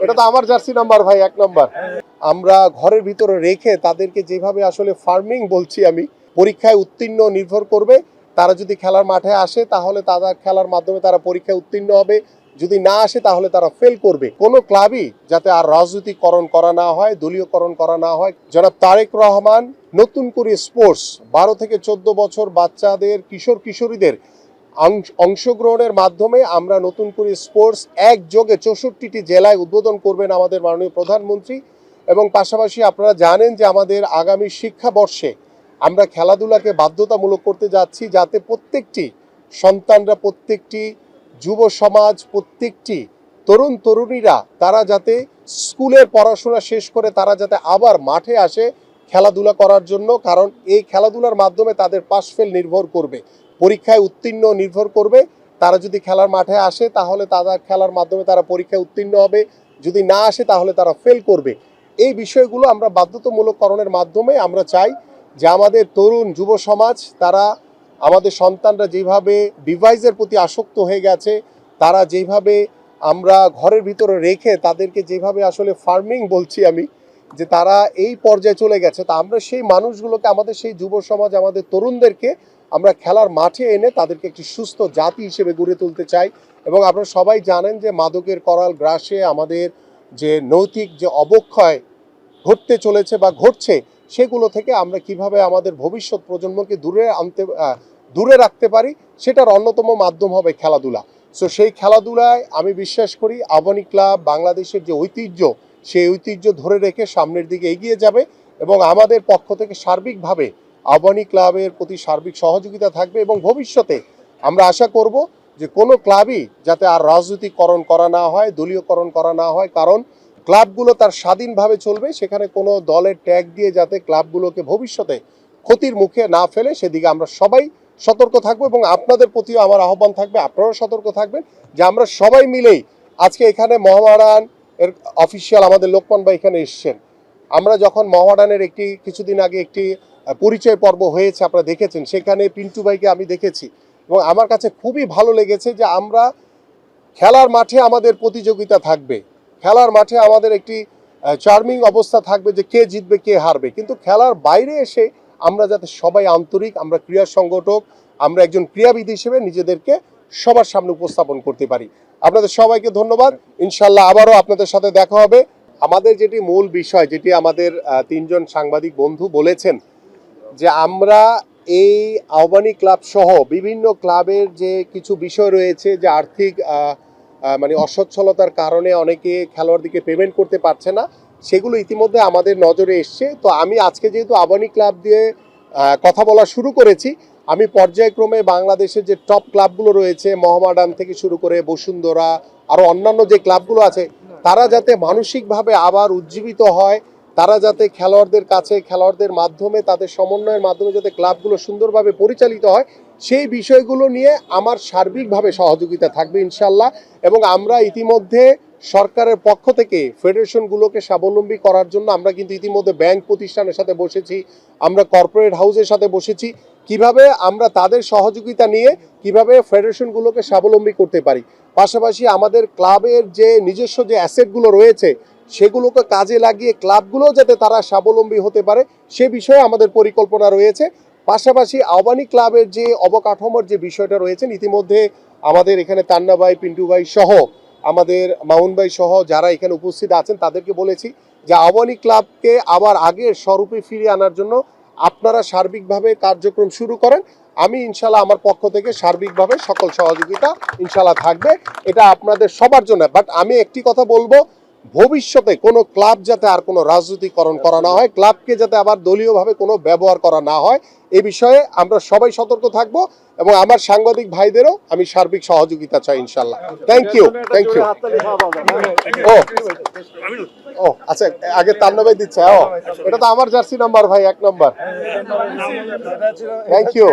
এটা তো আমার জার্সি নাম্বার ভাই, 1 নাম্বার। আমরা ঘরের ভিতরে রেখে তাদেরকে যেভাবে আসলে ফার্মিং বলছি আমি, পরীক্ষায় উত্তীর্ণ নির্ভর করবে। তারা যদি খেলার মাঠে আসে তাহলে তারা খেলার মাধ্যমে তারা পরীক্ষায় উত্তীর্ণ হবে, যদি না আসে তাহলে তারা ফেল করবে। কোনো ক্লাবই যাতে আর রাজনীতিকরণ করা না হয়, দলীয়করণ করা না হয়। জনাব তারেক রহমান নতুন করে স্পোর্টস 12 থেকে 14 বছর বাচ্চাদের, কিশোর কিশোরীদের অংশগ্রহণের মাধ্যমে আমরা নতুন করে স্পোর্টস একযোগে 64টি জেলায় উদ্বোধন করবেন আমাদের মাননীয় প্রধানমন্ত্রী। এবং পাশাপাশি আপনারা জানেন যে আমাদের আগামী শিক্ষাবর্ষে আমরা খেলাধুলাকে বাধ্যতামূলক করতে যাচ্ছি, যাতে প্রত্যেকটি সন্তানরা, প্রত্যেকটি যুব সমাজ, প্রত্যেকটি তরুণ তরুণীরা তারা যাতে স্কুলের পড়াশোনা শেষ করে তারা যাতে আবার মাঠে আসে খেলাধুলা করার জন্য। কারণ এই খেলাধুলার মাধ্যমে তাদের পাশ ফেল নির্ভর করবে, পরীক্ষায় উত্তীর্ণ নির্ভর করবে। তারা যদি খেলার মাঠে আসে তাহলে তারা খেলার মাধ্যমে তারা পরীক্ষায় উত্তীর্ণ হবে, যদি না আসে তাহলে তারা ফেল করবে। এই বিষয়গুলো আমরা বাধ্যতামূলককরণের মাধ্যমে আমরা চাই যে আমাদের তরুণ যুব সমাজ, তারা, আমাদের সন্তানরা যেভাবে ডিভাইসের প্রতি আসক্ত হয়ে গেছে, তারা যেভাবে আমরা ঘরের ভিতরে রেখে তাদেরকে যেভাবে আসলে ফার্মিং বলছি আমি, যে তারা এই পর্যায়ে চলে গেছে, তা আমরা সেই মানুষগুলোকে, আমাদের সেই যুব সমাজ, আমাদের তরুণদেরকে আমরা খেলার মাঠে এনে তাদেরকে একটি সুস্থ জাতি হিসেবে গড়ে তুলতে চাই। এবং আপনারা সবাই জানেন যে মাদকের করাল গ্রাসে আমাদের যে নৈতিক যে অবক্ষয় ঘটতে চলেছে বা ঘটছে, সেগুলো থেকে আমরা কিভাবে আমাদের ভবিষ্যৎ প্রজন্মকে দূরে রাখতে পারি, সেটার অন্যতম মাধ্যম হবে খেলাধুলা। সো সেই খেলাধুলায় আমি বিশ্বাস করি আবাহনী ক্লাব বাংলাদেশের যে ঐতিহ্য, সেই ঐতিহ্য ধরে রেখে সামনের দিকে এগিয়ে যাবে। এবং আমাদের পক্ষ থেকে সার্বিকভাবে আবাহনী ক্লাবের প্রতি সার্বিক সহযোগিতা থাকবে। এবং ভবিষ্যতে আমরা আশা করব যে কোনো ক্লাবই যাতে আর রাজনীতিকরণ করা না হয়, দলীয়করণ করা না হয়। কারণ ক্লাবগুলো তার স্বাধীনভাবে চলবে, সেখানে কোনো দলের ট্যাগ দিয়ে যাতে ক্লাবগুলোকে ভবিষ্যতে ক্ষতির মুখে না ফেলে, সেদিকে আমরা সবাই সতর্ক থাকবো। এবং আপনাদের প্রতিও আমার আহ্বান থাকবে, আপনারাও সতর্ক থাকবেন যে আমরা সবাই মিলেই আজকে এখানে মোহামেডান এর অফিসিয়াল আমাদের লোকমান ভাই এখানে এসছেন। আমরা যখন মোহামেডানের কিছুদিন আগে একটি পরিচয় পর্ব হয়েছে, আপনারা দেখেছেন, সেখানে পিন্টু ভাইকে আমি দেখেছি এবং আমার কাছে খুবই ভালো লেগেছে যে আমরা খেলার মাঠে আমাদের প্রতিযোগিতা থাকবে, খেলার মাঠে আমাদের একটি চার্মিং অবস্থা থাকবে যে কে জিতবে কে হারবে, কিন্তু খেলার বাইরে এসে আমরা যাতে সবাই আন্তরিক, আমরা ক্রীড়া সংগঠক, আমরা একজন ক্রীড়াবিদ হিসেবে নিজেদেরকে সবার সামনে উপস্থাপন করতে পারি। আপনাদের সবাইকে ধন্যবাদ। ইনশাল্লাহ আবারও আপনাদের সাথে দেখা হবে। আমাদের যেটি মূল বিষয়, যেটি আমাদের 3 জন সাংবাদিক বন্ধু বলেছেন, যে আমরা এই আবাহনী ক্লাব সহ বিভিন্ন ক্লাবের যে কিছু বিষয় রয়েছে, যে আর্থিক মানে অসচ্ছলতার কারণে অনেকে খেলোয়াড়দেরকে পেমেন্ট করতে পারছে না, সেগুলো ইতিমধ্যে আমাদের নজরে এসছে। তো আমি আজকে যেহেতু আবাহনী ক্লাব দিয়ে কথা বলা শুরু করেছি, আমি পর্যায়ক্রমে বাংলাদেশের যে টপ ক্লাবগুলো রয়েছে, মোহামেডান থেকে শুরু করে বসুন্ধরা, আরও অন্যান্য যে ক্লাবগুলো আছে, তারা যাতে মানসিকভাবে আবার উজ্জীবিত হয়, তারা যাতে খেলোয়াড়দের কাছে, খেলোয়াড়দের মাধ্যমে, তাদের সমন্বয়ের মাধ্যমে যাতে ক্লাবগুলো সুন্দরভাবে পরিচালিত হয়, সেই বিষয়গুলো নিয়ে আমার সার্বিকভাবে সহযোগিতা থাকবে ইনশাল্লাহ। এবং আমরা ইতিমধ্যে সরকারের পক্ষ থেকে ফেডারেশনগুলোকে স্বাবলম্বী করার জন্য আমরা কিন্তু ইতিমধ্যে ব্যাংক প্রতিষ্ঠানের সাথে বসেছি, আমরা কর্পোরেট হাউসের সাথে বসেছি, কিভাবে আমরা তাদের সহযোগিতা নিয়ে কিভাবে ফেডারেশনগুলোকে স্বাবলম্বী করতে পারি। পাশাপাশি আমাদের ক্লাবের যে নিজস্ব যে অ্যাসেটগুলো রয়েছে, সেগুলোকে কাজে লাগিয়ে ক্লাবগুলো যাতে তারা স্বাবলম্বী হতে পারে, সে বিষয়ে আমাদের পরিকল্পনা রয়েছে। পাশাপাশি আবাহনী ক্লাবের যে অবকাঠামোর যে বিষয়টা রয়েছে, ইতিমধ্যে আমাদের এখানে তান্না ভাই, পিন্টু ভাই সহ, আমাদের মামুন ভাই সহ যারা এখানে উপস্থিত আছেন, তাদেরকে বলেছি যে আবাহনী ক্লাবকে আবার আগের স্বরূপে ফিরিয়ে আনার জন্য আপনারা সার্বিকভাবে কার্যক্রম শুরু করেন। আমি ইনশাল্লাহ আমার পক্ষ থেকে সার্বিকভাবে সকল সহযোগিতা ইনশাল্লাহ থাকবে, এটা আপনাদের সবার জন্য। বাট আমি একটি কথা বলবো, ভবিষ্যতে কোনো ক্লাব যাতে আর কোনো রাজনীতিকরণ করা না হয়, ক্লাবকে যাতে আবার দলীয়ভাবে কোনো ব্যবহার করা না হয়, এ বিষয়ে আমরা সবাই সতর্ক থাকব। এবং আমার সাংবাদিক ভাইদেরও আমি সার্বিক সহযোগিতা চাই ইনশাল্লাহ। Thank you. ও আচ্ছা, আগে তান্না ভাই দিচ্ছে। এটা তো আমার জার্সি নাম্বার ভাই, 1 নাম্বার। Thank you.